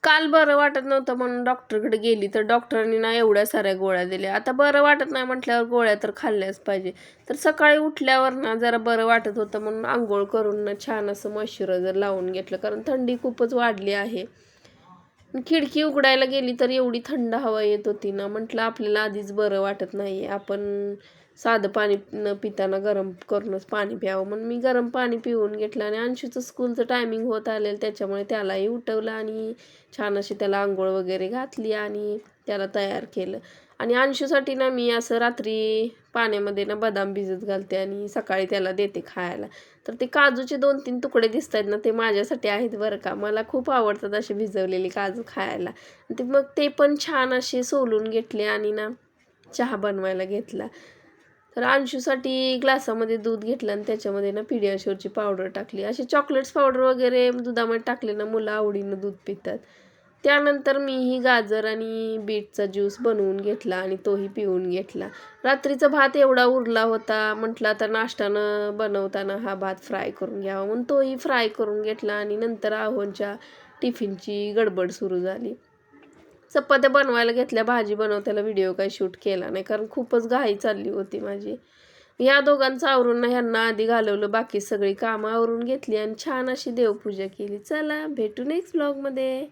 काल बरं वाटत नव्हतं म्हणून डॉक्टरकडे गेली तर डॉक्टरांनी ना एवढ्या साऱ्या गोळ्या दिल्या. आता बरं वाटत नाही म्हटल्यावर गोळ्या तर खाल्ल्याच पाहिजे. तर सकाळी उठल्यावर ना जरा बरं वाटत होतं म्हणून अंघोळ करून ना छान असं मॉइश्चरायझर लावून घेतलं, कारण थंडी खूपच वाढली आहे. खिडकी उघडायला गेली तर एवढी थंड हवा येत होती ना, म्हटलं आपल्याला आधीच बरं वाटत नाही, आपण साधं पाणी न पिताना गरम करूनच पाणी प्यावं. म्हणून मी गरम पाणी पिऊन घेतलं आणि अंशूचं स्कूलचं टायमिंग होत आलेलं त्याच्यामुळे त्यालाही उठवलं आणि छान अशी त्याला अंघोळ वगैरे घातली आणि त्याला तयार केलं. आणि अंशूसाठी ना मी असं रात्री पाण्यामध्ये ना बदाम भिजत घालते आणि सकाळी त्याला देते खायला. तर ते काजूचे 2-3 तुकडे दिसत आहेत ना, ते माझ्यासाठी आहेत बरं का. मला खूप आवडतात असे भिजवलेले काजू खायला. मग ते पण छान असे सोलून घेतले आणि ना चहा बनवायला घेतला. तर अंशूसाठी ग्लासामध्ये दूध घेतलं आणि त्याच्यामध्ये ना पिडियाश्युअरची पावडर टाकली. असे चॉकलेट्स पावडर वगैरे दुधामध्ये टाकले ना मुलं आवडीनं दूध पितात. त्यानंतर मीही गाजर आणि बीटचा ज्यूस बनवून घेतला आणि तोही पिऊन घेतला. रात्रीचा भात एवढा उरला होता, म्हटलं आता नाश्त्यानं बनवताना हा भात फ्राय करून घ्यावा म्हणून तोही फ्राय करून घेतला आणि नंतर आहोंच्या टिफिनची गडबड सुरू झाली. चपात्या बनवायला घेतल्या, भाजी बनवताना व्हिडिओ काही शूट केला नाही कारण खूपच घाई चालली होती माझी. या दोघांचं आवरून ना ह्यांना आधी घालवलं, बाकी सगळी कामं आवरून घेतली आणि छान अशी देवपूजा केली. चला भेटू नेक्स्ट ब्लॉगमध्ये.